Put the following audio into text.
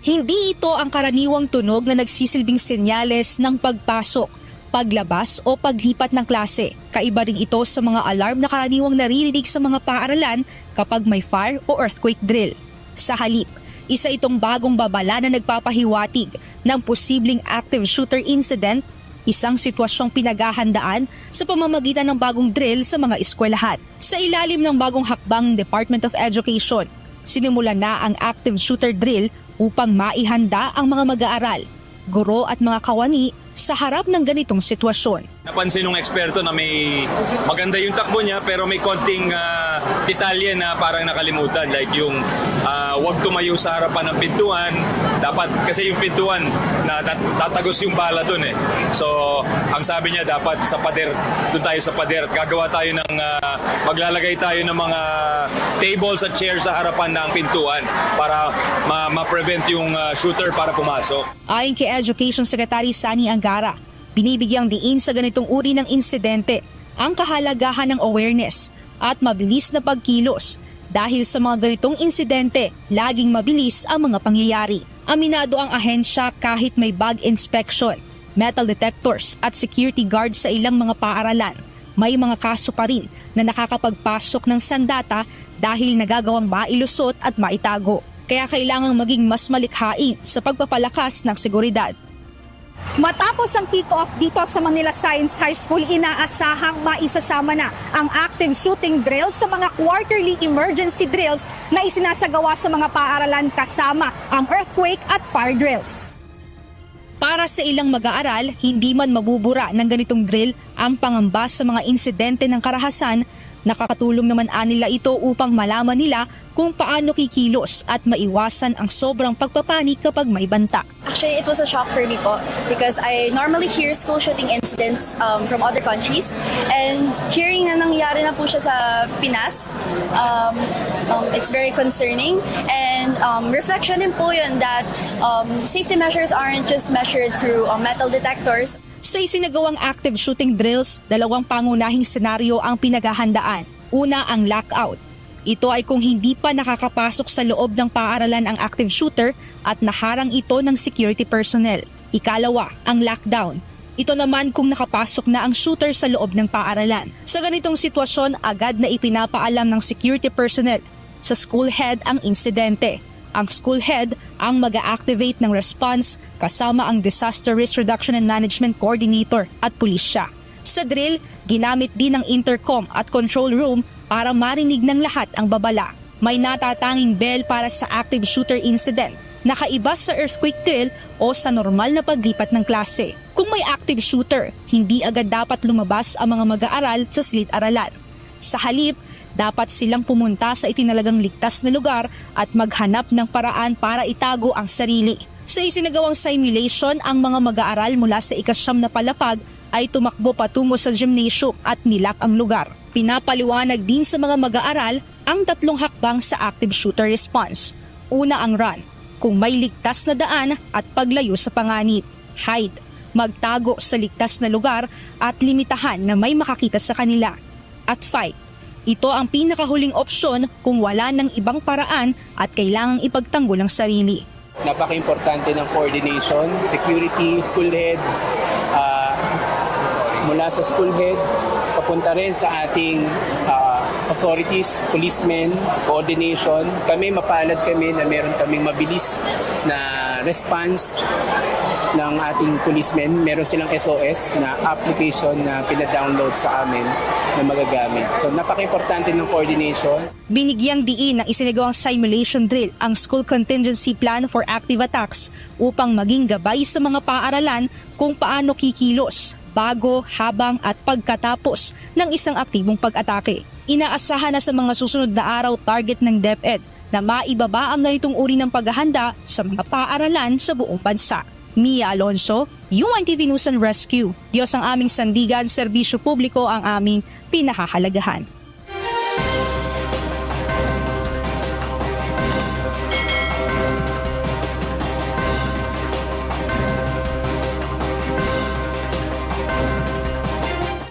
Hindi ito ang karaniwang tunog na nagsisilbing senyales ng pagpasok, paglabas o paglipat ng klase. Kaiba rin ito sa mga alarm na karaniwang naririnig sa mga paaralan kapag may fire o earthquake drill. Sa halip, isa itong bagong babala na nagpapahiwatig ng posibleng active shooter incident, isang sitwasyong pinaghahandaan sa pamamagitan ng bagong drill sa mga eskwelahan. Sa ilalim ng bagong hakbang ng Department of Education, sinimulan na ang active shooter drill upang maihanda ang mga mag-aaral, guro at mga kawani sa harap ng ganitong sitwasyon. Napansin ng eksperto na may maganda yung takbo niya pero may konting detalye na parang nakalimutan, like yung wag tumayo sa harapan ng pintuan. Dapat kasi yung pintuan na tatagos yung bala dun eh. So ang sabi niya dapat sa pader, doon tayo sa pader at gagawa tayo ng maglalagay tayo ng mga tables at chairs sa harapan ng pintuan para ma-prevent yung shooter para pumasok. Ayon kay Education Secretary Sani Angara, binibigyang diin sa ganitong uri ng insidente ang kahalagahan ng awareness at mabilis na pagkilos dahil sa mga ganitong insidente, laging mabilis ang mga pangyayari. Aminado ang ahensya kahit may bag inspection, metal detectors at security guards sa ilang mga paaralan, may mga kaso pa rin na nakakapagpasok ng sandata dahil nagagawang mailusot at maitago. Kaya kailangang maging mas malikhain sa pagpapalakas ng seguridad. Matapos ang kick-off dito sa Manila Science High School, inaasahang maisasama na ang active shooting drills sa mga quarterly emergency drills na isinasagawa sa mga paaralan kasama ang earthquake at fire drills. Para sa ilang mag-aaral, hindi man mabubura ng ganitong drill ang pangamba sa mga insidente ng karahasan. Nakakatulong naman anila ito upang malaman nila kung paano kikilos at maiwasan ang sobrang pagpapanik kapag may banta. Actually, it was a shock for me po because I normally hear school shooting incidents from other countries, and hearing na nangyari na po siya sa Pinas, it's very concerning, and reflection din po yun that safety measures aren't just measured through metal detectors. Sa isinagawang active shooting drills, dalawang pangunahing senaryo ang pinaghahandaan. Una, ang lockout. Ito ay kung hindi pa nakakapasok sa loob ng paaralan ang active shooter at naharang ito ng security personnel. Ikalawa, ang lockdown. Ito naman kung nakapasok na ang shooter sa loob ng paaralan. Sa ganitong sitwasyon, agad na ipinapaalam ng security personnel sa school head ang insidente. Ang school head ang mag-a-activate ng response kasama ang Disaster Risk Reduction and Management Coordinator at pulisya. Sa drill, ginamit din ang intercom at control room para marinig ng lahat ang babala. May natatanging bell para sa active shooter incident, nakaiba sa earthquake drill o sa normal na paglipat ng klase. Kung may active shooter, hindi agad dapat lumabas ang mga mag-aaral sa silid-aralan. Sa halip, dapat silang pumunta sa itinalagang ligtas na lugar at maghanap ng paraan para itago ang sarili. Sa isinagawang simulation, ang mga mag-aaral mula sa ika-9 na palapag ay tumakbo patungo sa gymnasium at nilak ang lugar. Pinapaliwanag din sa mga mag-aaral ang 3 hakbang sa active shooter response. Una, ang run, kung may ligtas na daan at paglayo sa panganib. Hide, magtago sa ligtas na lugar at limitahan na may makakita sa kanila. At fight, ito ang pinakahuling opsyon kung wala ng ibang paraan at kailangang ipagtanggol ang sarili. Napaka-importante ng coordination, security, school head, mula sa school head, papunta rin sa ating authorities, policemen, coordination. Kami, mapalad kami na meron kaming mabilis na response ng ating policemen. Meron silang SOS na application na pina-download sa amin na magagamit. So napaka-importante ng coordination. Binigyang diin ng isinagawang simulation drill ang School Contingency Plan for Active Attacks upang maging gabay sa mga paaralan kung paano kikilos bago, habang at pagkatapos ng isang aktibong pag-atake. Inaasahan na sa mga susunod na araw target ng DepEd na maibaba ang ganitong uri ng paghahanda sa mga paaralan sa buong bansa. Mia Alonso, UNTV News and Rescue. Diyos ang aming sandigan, serbisyo publiko ang aming pinahahalagahan.